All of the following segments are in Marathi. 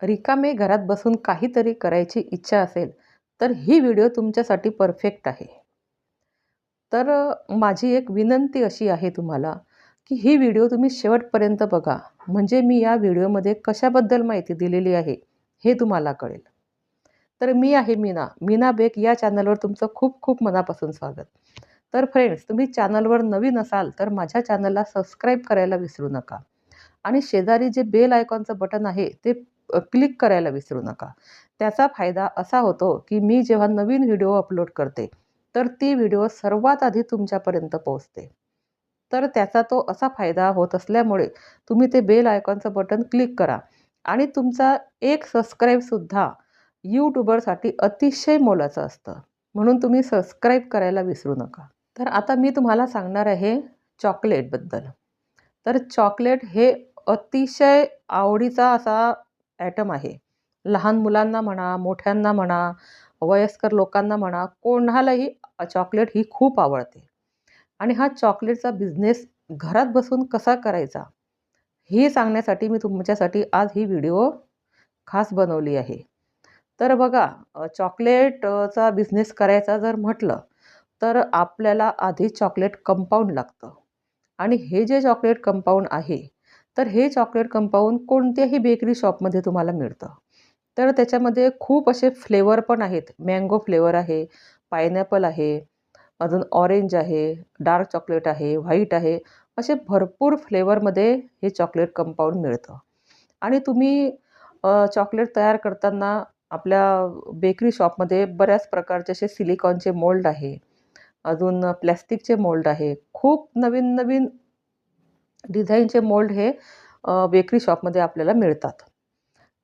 रिकामे घरात बसून काहीतरी करायची इच्छा असेल, तर ही व्हिडिओ तुमच्यासाठी परफेक्ट आहे. तर माझी एक विनंती अशी आहे तुम्हाला, की ही व्हिडिओ तुम्ही शेवटपर्यंत बघा. म्हणजे मी या व्हिडिओमध्ये कशाबद्दल माहिती दिलेली आहे, हे तुम्हाला कळेल. तर मी आहे मीना. मीना बेक या चॅनलवर तुमचं खूप खूप मनापासून स्वागत. तर फ्रेंड्स, तुम्ही चॅनलवर नवीन असाल, तर माझ्या चॅनलला सबस्क्राईब करायला विसरू नका. आणि शेजारी जे बेल आयकॉनचं बटन आहे ते क्लिक करायला विसरू नका. त्याचा फायदा असा होतो, की मी जेव्हा नवीन व्हिडिओ अपलोड करते, तर ती व्हिडिओ सर्वात आधी तुमच्यापर्यंत पोहोचते. तर त्याचा तो असा फायदा होत असल्यामुळे तुम्ही ते बेल आयकॉनचं बटन क्लिक करा आणि तुमचा एक सबस्क्राईबसुद्धा यूट्यूबरसाठी अतिशय मोलाचं असतं. म्हणून तुम्ही सबस्क्राईब करायला विसरू नका. तर आता मी तुम्हाला सांगणार आहे चॉकलेटबद्दल. तर चॉकलेट हे अतिशय आवडीचा असा ॲटम आहे. लहान मुलांना म्हणा, मोठ्यांना म्हणा, वयस्कर लोकांना म्हणा, कोणालाही चॉकलेट ही खूप आवडते. आणि हा चॉकलेटचा बिझनेस घरात बसून कसा करायचा, हे सांगण्यासाठी मी तुमच्यासाठी आज ही व्हिडिओ खास बनवली आहे. तर बघा, चॉकलेटचा बिझनेस करायचा जर म्हटलं, तर आपल्याला आधी चॉकलेट कंपाऊंड लागतं. आणि हे जे चॉकलेट कंपाऊंड आहे, तर हे चॉकलेट कंपाऊंड कोणत्याही बेकरी शॉपमध्ये तुम्हाला मिळतं. तर त्याच्यामध्ये खूप असे फ्लेवर पण आहेत. मँगो फ्लेवर आहे, पायनॅपल आहे, अजून ऑरेंज आहे, डार्क चॉकलेट आहे, व्हाईट आहे. असे भरपूर फ्लेवरमध्ये हे चॉकलेट कंपाऊंड मिळतं. आणि तुम्ही चॉकलेट तयार करताना आपल्या बेकरी शॉपमध्ये बऱ्याच प्रकारचे असे सिलिकॉनचे मोल्ड आहे. अजून प्लास्टिकचे मोल्ड आहे. खूप नवीन-नवीन डिझाईनचे मोल्ड हे बेकरी शॉपमध्ये आपल्याला मिळतात.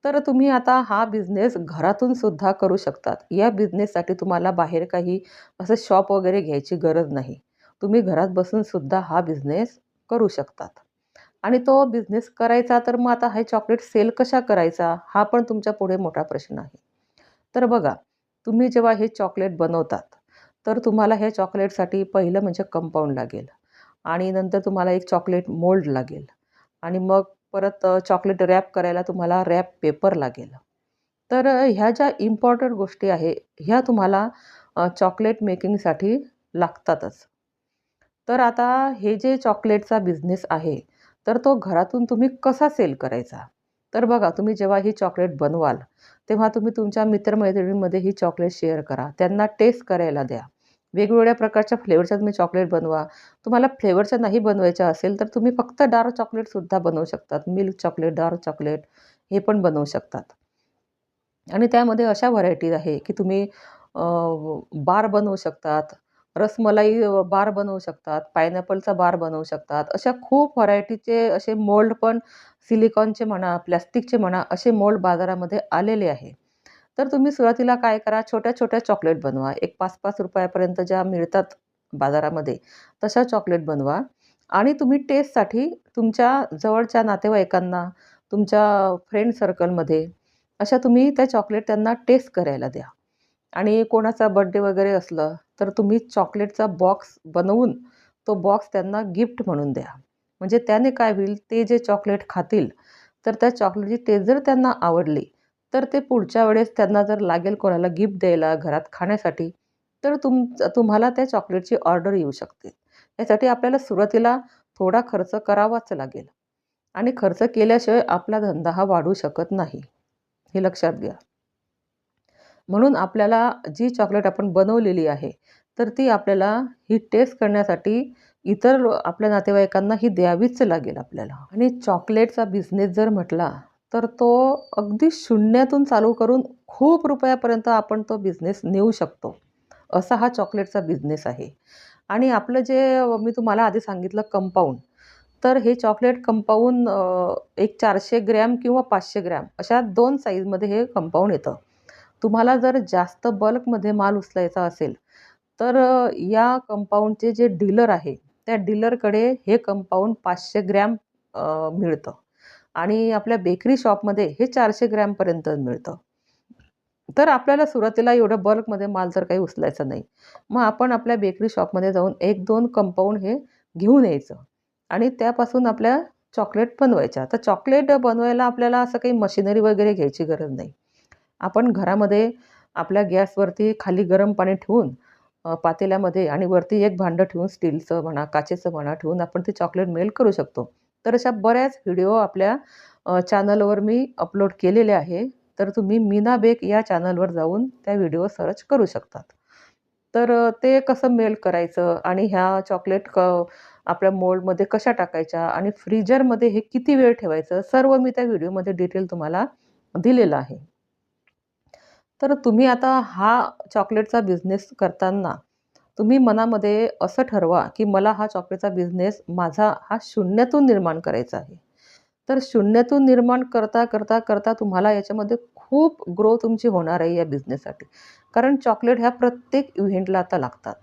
तर तुम्ही आता हा बिझनेस घरातून सुद्धा करू शकतात. या बिझनेससाठी तुम्हाला बाहेर काही असं शॉप वगैरे घ्यायची गरज नाही. तुम्ही घरात बसून सुद्धा हा बिझनेस करू शकतात. आणि तो बिझनेस करायचा तर मग आता हे चॉकलेट सेल कशा करायचा? हा पण तुमच्या पुढे मोठा प्रश्न आहे. तर बघा, तुम्ही जेव्हा हे चॉकलेट बनवतात, तर तुम्हाला हे चॉकलेटसाठी पहिलं म्हणजे कंपाऊंड लागेल आणि नंतर तुम्हाला एक चॉकलेट मोल्ड लागेल आणि मग परत चॉकलेट रॅप करायला तुम्हाला रॅप पेपर लागेल. तर ह्या ज्या इम्पॉर्टंट गोष्टी आहे, ह्या तुम्हाला चॉकलेट मेकिंगसाठी लागतातच. तर आता हे जे चॉकलेटचा बिझनेस आहे, तर तो घरातून तुम्ही कसा सेल करायचा? तर बघा, तुम्ही जेव्हा ही चॉकलेट बनवाल, तेव्हा तुम्ही तुमच्या मित्र-मैत्रिणींमध्ये ही चॉकलेट शेअर करा. त्यांना टेस्ट करायला द्या. वेगवेगळ्या प्रकारच्या फ्लेवरच्या तुम्ही चॉकलेट बनवा. तुम्हाला फ्लेवरच्या नाही बनवायच्या असेल, तर तुम्ही फक्त डार्क चॉकलेटसुद्धा बनवू शकतात. मिल्क चॉकलेट, डार्क चॉकलेट हे पण बनवू शकतात. आणि त्यामध्ये अशा व्हरायटीज आहे, की तुम्ही बार बनवू शकतात, रसमलाई बार बनवू शकतात, पायनॅपलचा बार बनवू शकतात. अशा खूप व्हरायटीचे असे मोल्ड पण सिलिकॉनचे म्हणा, प्लास्टिकचे म्हणा, असे मोल्ड बाजारामध्ये आलेले आहे. तर तुम्ही सुरुवातीला काय करा, छोट्या-छोट्या चॉकलेट बनवा. एक ₹5-5 पर्यंत ज्या मिळतात बाजारामध्ये, तशा चॉकलेट बनवा आणि तुम्ही टेस्टसाठी तुमच्या जवळच्या नातेवाईकांना, तुमच्या फ्रेंड सर्कलमध्ये अशा तुम्ही त्या चॉकलेट त्यांना टेस्ट करायला द्या. आणि कोणाचा बर्थडे वगैरे असलं, तर तुम्ही चॉकलेटचा बॉक्स बनवून तो बॉक्स त्यांना गिफ्ट म्हणून द्या. म्हणजे त्याने काय होईल, ते जे चॉकलेट खातील, तर त्या चॉकलेटची टेस्ट जर त्यांना आवडली, तर ते पुढच्या वेळेस त्यांना जर लागेल कोणाला गिफ्ट द्यायला घरात खाण्यासाठी, तर तुम्हाला त्या चॉकलेटची ऑर्डर येऊ शकते. यासाठी आपल्याला सुरुवातीला थोडा खर्च करावाच लागेल आणि खर्च केल्याशिवाय आपला धंदा हा वाढू शकत नाही. हे लक्षात घ्या. म्हणून आपल्याला जी चॉकलेट आपण बनवलेली आहे, तर ती आपल्याला ही टेस्ट करण्यासाठी इतर आपल्या नातेवाईकांना ही द्यावीच लागेल आपल्याला. आणि चॉकलेटचा बिझनेस जर म्हटला, तर तो अगदी शून्यातून चालू करून खूप रुपयापर्यंत आपण तो बिझनेस नेऊ शकतो. असा हा चॉकलेटचा बिझनेस आहे. आणि आपलं जे मी तुम्हाला आधी सांगितलं कंपाऊंड, तर हे चॉकलेट कंपाऊंड एक 400 ग्रॅम किंवा 500 ग्रॅम अशा 2 साईजमध्ये हे कंपाऊंड येतं. तुम्हाला जर जास्त बल्कमध्ये माल उचलायचा असेल, तर या कंपाऊंडचे जे डीलर आहे, त्या डीलरकडे हे कंपाऊंड 500 ग्रॅम मिळतं आणि आपल्या बेकरी शॉपमध्ये हे 400 ग्रॅमपर्यंत मिळतं. तर आपल्याला सुरुवातीला एवढं बल्कमध्ये माल जर काही उचलायचा नाही, मग आपण आपल्या बेकरी शॉपमध्ये जाऊन 1-2 कंपाऊंड हे घेऊन यायचं आणि त्यापासून आपल्या चॉकलेट बनवायच्या. तर चॉकलेट बनवायला आपल्याला असं काही मशिनरी वगैरे घ्यायची गरज नाही. आपण घरामध्ये आपल्या गॅसवरती खाली गरम पाणी ठेवून पातेल्यामध्ये आणि वरती एक भांडं ठेवून स्टीलचं म्हणा, काचेचं म्हणा ठेवून आपण ते चॉकलेट मेल्ट करू शकतो. तर अशा बऱ्याच व्हिडिओ आपल्या चॅनलवर मी अपलोड केलेले आहे. तर तुम्ही मीना बेक या चॅनलवर जाऊन त्या व्हिडिओ सर्च करू शकतात. तर ते कसं मेल्ट करायचं आणि ह्या चॉकलेट आपल्या मोल्डमध्ये कशा टाकायच्या आणि फ्रीजरमध्ये हे किती वेळ ठेवायचं, सर्व मी त्या व्हिडिओमध्ये डिटेल तुम्हाला दिलेलं आहे. तर तुम्ही आता हा चॉकलेटचा बिझनेस करताना तुम्ही मनामध्ये असं ठरवा, की मला हा चॉकलेटचा बिझनेस माझा हा शून्यातून निर्माण करायचा आहे. तर शून्यातून निर्माण करता तुम्हाला याच्यामध्ये खूप ग्रो तुमची होणार आहे या बिझनेससाठी. कारण चॉकलेट ह्या प्रत्येक इव्हेंटला आता लागतात.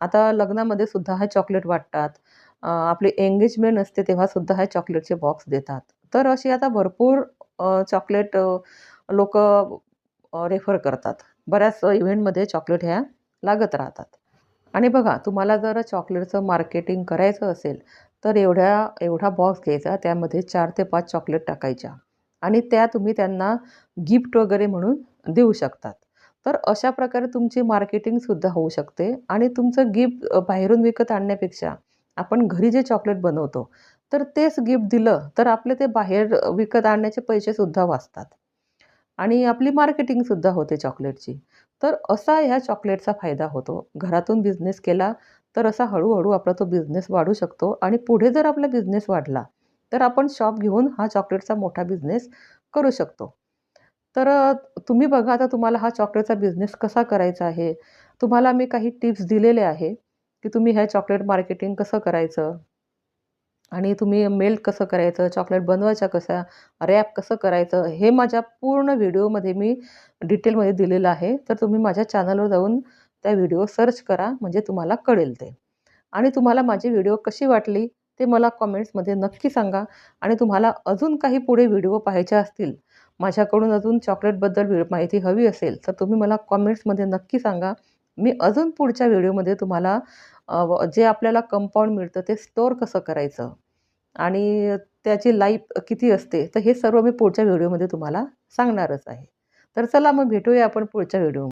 आता लग्नामध्ये सुद्धा हे चॉकलेट वाटतात. आपली एंगेजमेंट असते तेव्हासुद्धा हे चॉकलेटचे बॉक्स देतात. तर अशी आता भरपूर चॉकलेट रेफर करतात. बऱ्याच इव्हेंटमध्ये चॉकलेट ह्या लागत राहतात. आणि बघा तुम्हाला जर चॉकलेटचं मार्केटिंग करायचं असेल, तर एवढा बॉक्स घ्यायचा, त्यामध्ये 4 ते 5 चॉकलेट टाकायच्या आणि त्या तुम्ही त्यांना गिफ्ट वगैरे म्हणून देऊ शकतात. तर अशा प्रकारे तुमची मार्केटिंगसुद्धा होऊ शकते आणि तुमचं गिफ्ट बाहेरून विकत आणण्यापेक्षा आपण घरी जे चॉकलेट बनवतो, तर तेच गिफ्ट दिलं, तर आपले ते बाहेर विकत आणण्याचे पैसेसुद्धा वाचतात. आणि आपली मार्केटिंगसुद्धा होते चॉकलेटची. तर असा ह्या चॉकलेटचा फायदा होतो. घरातून बिझनेस केला, तर असा हळू-हळू आपला तो बिझनेस वाढू शकतो आणि पुढे जर आपला बिझनेस वाढला, तर आपण शॉप घेऊन हा चॉकलेटचा मोठा बिझनेस करू शकतो. तर तुम्ही बघा आता तुम्हाला हा चॉकलेटचा बिझनेस कसा करायचा आहे. तुम्हाला मी काही टिप्स दिलेले आहे, की तुम्ही हे चॉकलेट मार्केटिंग कसं करायचं आणि तुम्ही मेल्ट कसं करायचं, चॉकलेट बनवायच्या कशा, रॅप कसं करायचं, हे माझ्या पूर्ण व्हिडिओमध्ये मी डिटेलमध्ये दिलेलं आहे. तर तुम्ही माझ्या चॅनलवर जाऊन त्या व्हिडिओ सर्च करा, म्हणजे तुम्हाला कळेल ते. आणि तुम्हाला माझी व्हिडिओ कशी वाटली, ते मला कमेंट्समध्ये नक्की सांगा. आणि तुम्हाला अजून काही पुढे व्हिडिओ पाहायचे असतील, माझ्याकडून अजून चॉकलेटबद्दल माहिती हवी असेल, तर तुम्ही मला कमेंट्समध्ये नक्की सांगा. मी अजून पुढच्या व्हिडिओमध्ये तुम्हाला जे आपल्याला कंपाऊंड मिळतं, ते स्टोअर कसं करायचं आणि त्याची लाईफ किती असते, तर हे सर्व मी पुढच्या व्हिडिओमध्ये तुम्हाला सांगणारच आहे. तर चला मग भेटूया आपण पुढच्या व्हिडिओ